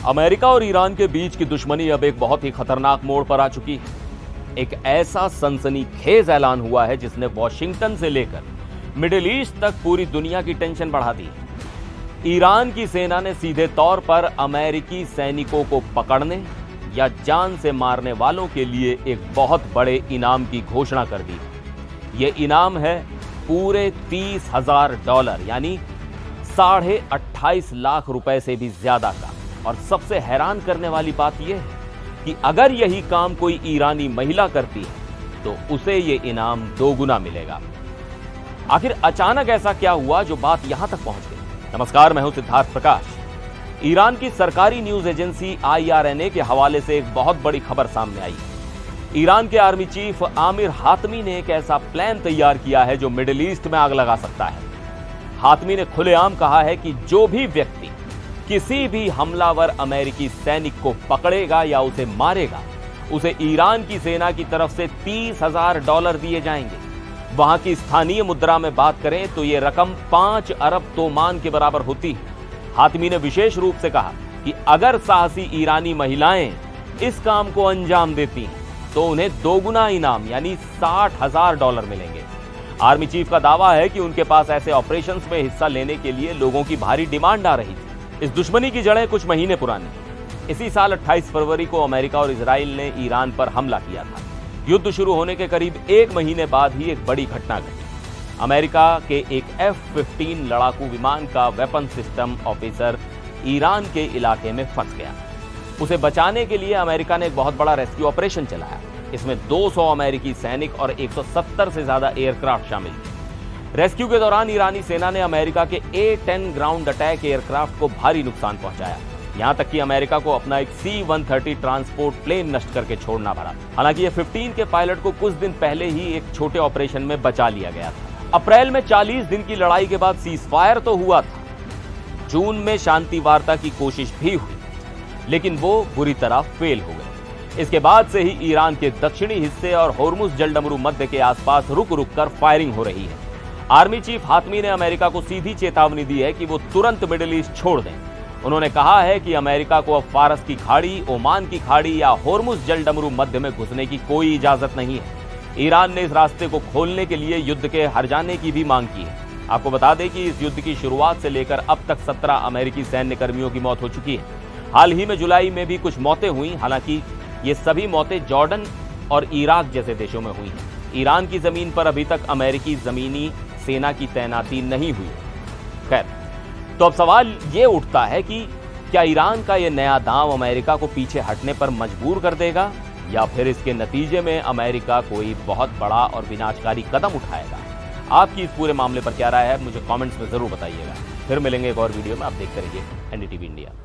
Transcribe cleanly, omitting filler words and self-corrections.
America और Iran के बीच की दुश्मनी अब एक बहुत ही खतरनाक मोड़ पर आ चुकी है। एक ऐसा सनसनीखेज ऐलान हुआ है जिसने वॉशिंगटन से लेकर मिडिल ईस्ट तक पूरी दुनिया की टेंशन बढ़ा दी है। ईरान की सेना ने सीधे तौर पर अमेरिकी सैनिकों को पकड़ने या जान से मारने वालों के लिए एक बहुत बड़े इनाम की घोषणा कर दी। यह इनाम है पूरे $30,000 यानी 28.5 लाख रुपए से भी ज्यादा का। और सबसे हैरान करने वाली बात यह है कि अगर यही काम कोई ईरानी महिला करती है तो उसे यह इनाम 2 गुना मिलेगा। आखिर अचानक ऐसा क्या हुआ जो बात यहां तक पहुंच गई? नमस्कार, मैं हूं सिद्धार्थ प्रकाश। ईरान की सरकारी न्यूज एजेंसी IRNA के हवाले से एक बहुत बड़ी खबर सामने आई। ईरान के आर्मी चीफ आमिर हातमी ने एक ऐसा प्लान तैयार किया है जो मिडिल ईस्ट में आग लगा सकता है। हातमी ने खुलेआम कहा है कि जो भी व्यक्ति किसी भी हमलावर अमेरिकी सैनिक को पकड़ेगा या उसे मारेगा, उसे ईरान की सेना की तरफ से $30,000 दिए जाएंगे। वहां की स्थानीय मुद्रा में बात करें तो यह रकम 5 अरब तोमान के बराबर होती है। हातमी ने विशेष रूप से कहा कि अगर साहसी ईरानी महिलाएं इस काम को अंजाम देती हैं तो उन्हें 2 गुना इनाम यानी $60,000 मिलेंगे। आर्मी चीफ का दावा है कि उनके पास ऐसे ऑपरेशंस में हिस्सा लेने के लिए लोगों की भारी डिमांड आ रही थी। इस दुश्मनी की जड़ें कुछ महीने पुरानी हैं। इसी साल 28 फरवरी को अमेरिका और इजराइल ने ईरान पर हमला किया था। युद्ध शुरू होने के करीब 1 महीने बाद ही एक बड़ी घटना घटी। अमेरिका के एक F-15 लड़ाकू विमान का वेपन सिस्टम ऑफिसर ईरान के इलाके में फंस गया। उसे बचाने के लिए अमेरिका ने एक बहुत बड़ा रेस्क्यू ऑपरेशन चलाया। इसमें 200 अमेरिकी सैनिक और 170 से ज्यादा एयरक्राफ्ट शामिल थे। रेस्क्यू के दौरान ईरानी सेना ने अमेरिका के A-10 ग्राउंड अटैक एयरक्राफ्ट को भारी नुकसान पहुंचाया। यहां तक कि अमेरिका को अपना एक C-130 ट्रांसपोर्ट प्लेन नष्ट करके छोड़ना पड़ा। हालांकि F-15 के पायलट को कुछ दिन पहले ही एक छोटे ऑपरेशन में बचा लिया गया था। अप्रैल में 40 दिन की लड़ाई के बाद सीज फायर तो हुआ था। जून में शांति वार्ता की कोशिश भी हुई, लेकिन वो बुरी तरह फेल हो गई। इसके बाद से ही ईरान के दक्षिणी हिस्से और होर्मुज जलडमरू मध्य के आसपास रुक रुक कर फायरिंग हो रही है। आर्मी चीफ हातमी ने अमेरिका को सीधी चेतावनी दी है कि वो तुरंत मिडिल ईस्ट छोड़ दें। उन्होंने कहा है कि अमेरिका को अब फारस की खाड़ी, ओमान की खाड़ी या होर्मुज जलडमरू मध्य में घुसने की कोई इजाजत नहीं है। ईरान ने इस रास्ते को खोलने के लिए युद्ध के हर जाने की भी मांग की है। आपको बता दें कि इस युद्ध की शुरुआत से लेकर अब तक 17 अमेरिकी सैन्य कर्मियों की मौत हो चुकी है। हाल ही में जुलाई में भी कुछ मौतें हुई। हालांकि ये सभी मौतें जॉर्डन और इराक जैसे देशों में हुई हैं। ईरान की जमीन पर अभी तक अमेरिकी जमीनी सेना की तैनाती नहीं हुई। खैर, तो अब सवाल ये उठता है कि क्या ईरान का यह नया दांव अमेरिका को पीछे हटने पर मजबूर कर देगा या फिर इसके नतीजे में अमेरिका कोई बहुत बड़ा और विनाशकारी कदम उठाएगा? आपकी इस पूरे मामले पर क्या राय है, मुझे कमेंट्स में जरूर बताइएगा। फिर मिलेंगे एक और वीडियो में। आप देखते रहिए NDTV इंडिया।